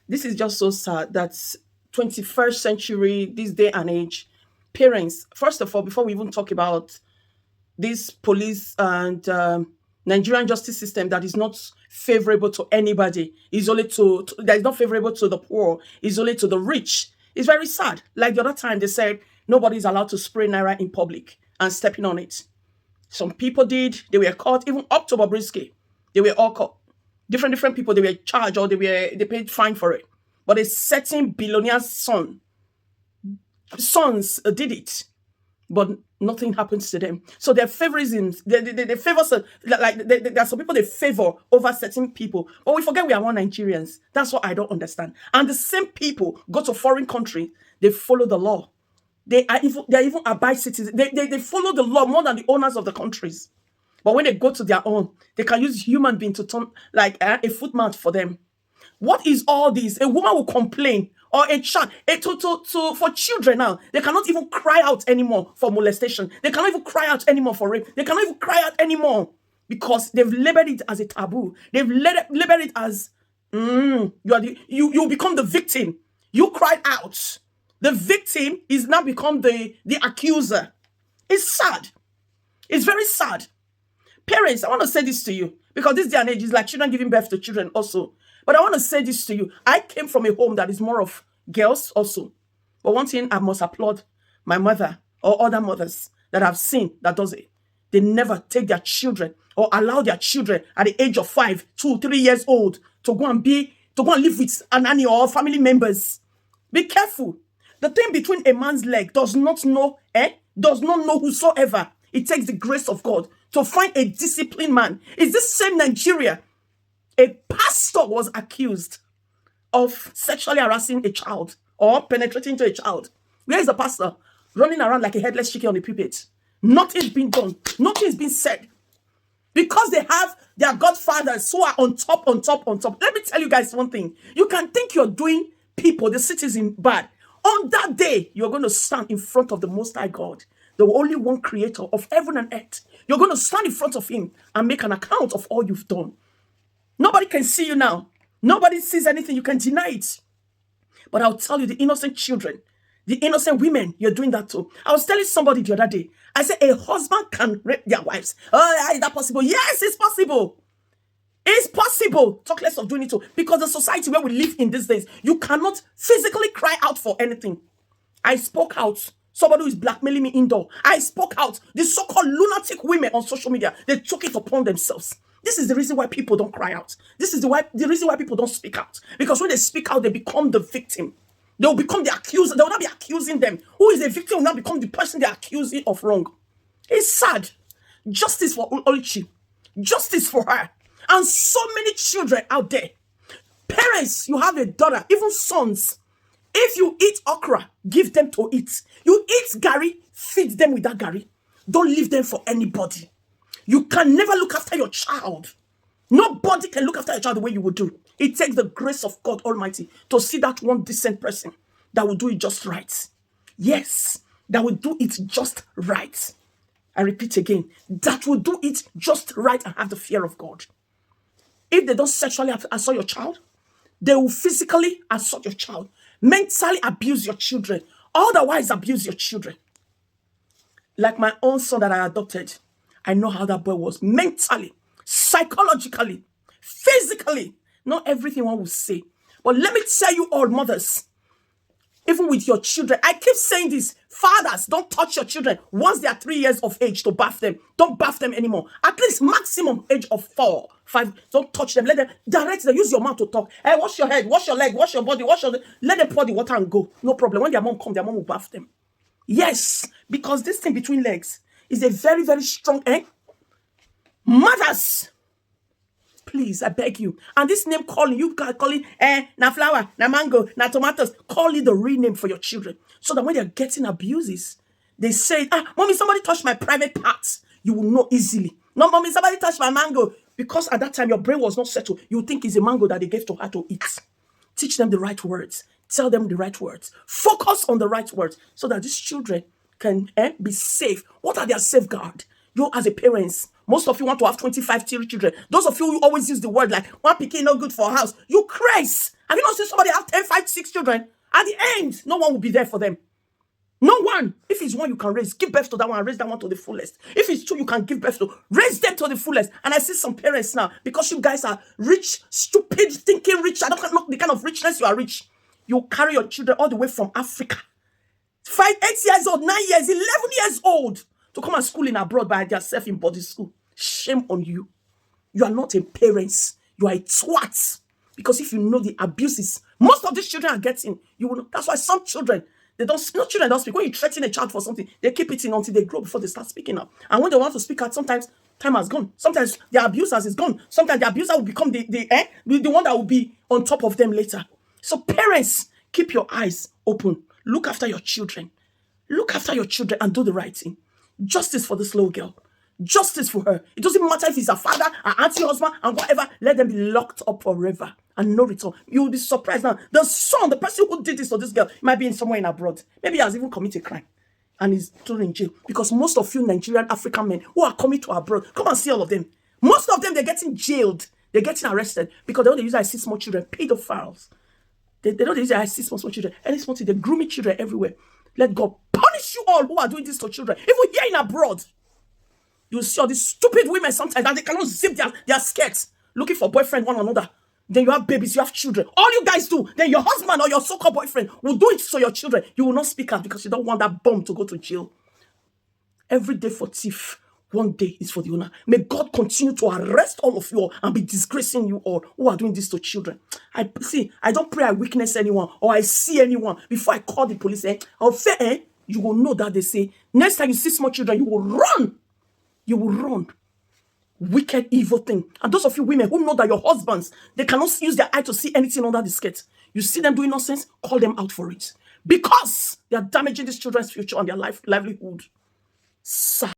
This is just so sad that 21st century, this day and age, parents, first of all, before we even talk about this police and Nigerian justice system that is not favorable to anybody, is only that is not favorable to the poor, is only to the rich. It's very sad. Like the other time, they said nobody's allowed to spray naira in public and stepping on it. Some people did. They were caught, even up to Bobrisky. They were all caught. Different people, they were charged or they paid fine for it. But a certain billionaire's sons did it, but nothing happens to them. So their favorisms, they favor there are some people they favor over certain people. But we forget we are all Nigerians. That's what I don't understand. And the same people go to foreign country, they follow the law. They are even abide citizens. They follow the law more than the owners of the countries. But when they go to their own, they can use human being to turn like a footmat for them. What is all this? A woman will complain, or a child, for children now, they cannot even cry out anymore for molestation. They cannot even cry out anymore for rape. They cannot even cry out anymore because they've labeled it as a taboo. They've labeled it as you become the victim. You cried out. The victim is now become the accuser. It's sad. It's very sad. Parents, I want to say this to you because this day and age is like children giving birth to children also. But I want to say this to you. I came from a home that is more of girls also. But one thing I must applaud my mother or other mothers that I've seen that does it. They never take their children or allow their children at the age of 5, 2, 3 years old to go and live with an nanny or family members. Be careful. The thing between a man's leg does not know whosoever. It takes the grace of God to find a disciplined man. Is this same Nigeria? A pastor was accused of sexually harassing a child or penetrating to a child. Where is the pastor? Running around like a headless chicken on the pulpit. Nothing's been done. Nothing's been said. Because they have their godfathers who are on top. Let me tell you guys one thing. You can think you're doing people, the citizen, bad. On that day, you're going to stand in front of the Most High God, the only one creator of heaven and earth. You're going to stand in front of him and make an account of all you've done. Nobody can see you now. Nobody sees anything. You can deny it. But I'll tell you, the innocent children, the innocent women, you're doing that too. I was telling somebody the other day, I said, a husband can rape their wives. Oh, is that possible? Yes, it's possible. It's possible. Talk less of doing it too. Because the society where we live in these days, you cannot physically cry out for anything. I spoke out. Somebody who is blackmailing me indoor. I spoke out. The so-called lunatic women on social media, they took it upon themselves. This is the reason why people don't cry out. This is the reason why people don't speak out. Because when they speak out, they become the victim. They will become the accuser. They will not be accusing them. Who is a victim will not become the person they're accusing of wrong. It's sad. Justice for Oluchi. Justice for her. And so many children out there. Parents, you have a daughter, even sons. If you eat okra, give them to eat. You eat gari, feed them with that gari. Don't leave them for anybody. You can never look after your child. Nobody can look after your child the way you would do. It takes the grace of God Almighty to see that one decent person that will do it just right. Yes, that will do it just right. I repeat again, that will do it just right and have the fear of God. If they don't sexually assault your child, they will physically assault your child, mentally abuse your children, otherwise abuse your children. Like my own son that I adopted, I know how that boy was mentally, psychologically, physically. Not everything one will say. But let me tell you all, mothers, even with your children, I keep saying this. Fathers, don't touch your children once they are 3 years of age to bath them. Don't bath them anymore. At least maximum age of 4, 5. Don't touch them. Let them direct them. Use your mouth to talk. Hey, wash your head, wash your leg, wash your body, let them pour the water and go. No problem. When their mom comes, their mom will bath them. Yes, because this thing between legs is a very, very strong Mothers, please, I beg you. And this name calling, you can call it na flower, na mango, na tomatoes. Call it the real name for your children. So that when they're getting abuses, they say, mommy, somebody touched my private parts. You will know easily. No, mommy, somebody touched my mango. Because at that time, your brain was not settled. You think it's a mango that they gave to her to eat. Teach them the right words. Tell them the right words. Focus on the right words so that these children can be safe. What are their safeguards? You as a parents, Most of you want to have 25 children. Those of you who always use the word like one pikin not good for a house, you crazy. Have you not seen somebody have 10, 5, 6 children? At the end, no one will be there for them. No one. If it's one you can raise, give birth to that one and raise that one to the fullest. If it's two you can give birth to, raise them to the fullest. And I see some parents now, because you guys are rich, stupid, thinking rich. I don't know the kind of richness you are rich. You carry your children all the way from Africa. 5, 8 years old, 9 years, 11 years old, to come and school in abroad by themselves in body school. Shame on you. You are not a parent. You are a twat. Because if you know the abuses most of these children are getting, you will know. That's why some children, children don't speak. When you threaten a child for something, they keep it in until they grow before they start speaking up. And when they want to speak out, sometimes time has gone. Sometimes the abusers is gone. Sometimes the abuser will become the one that will be on top of them later. So parents, keep your eyes open. Look after your children. Look after your children and do the right thing. Justice for this little girl. Justice for her. It doesn't matter if it's a father, an auntie, husband, and whatever. Let them be locked up forever and no return. You will be surprised now. The son, the person who did this to this girl, might be in somewhere in abroad. Maybe he has even committed a crime and is thrown in jail. Because most of you Nigerian African men who are coming to abroad, come and see all of them. Most of them, they're getting jailed. They're getting arrested because they don't use I see small children, pedophiles. They don't use I see small children. Any small thing, they're grooming children everywhere. Let God punish you all who are doing this to children. Even here in abroad, you see all these stupid women sometimes that they cannot zip their skirts, looking for boyfriend one another. Then you have babies, you have children. All you guys do, then your husband or your so-called boyfriend will do it to your children. You will not speak out because you don't want that bum to go to jail. Every day for thief, one day is for the owner. May God continue to arrest all of you all and be disgracing you all who are doing this to children. I don't pray I witness anyone or I see anyone before I call the police. You will know that they say, next time you see small children, you will run. You will run. Wicked, evil thing. And those of you women who know that your husbands, they cannot use their eye to see anything under the skirt. You see them doing nonsense, call them out for it. Because they are damaging these children's future and their livelihood.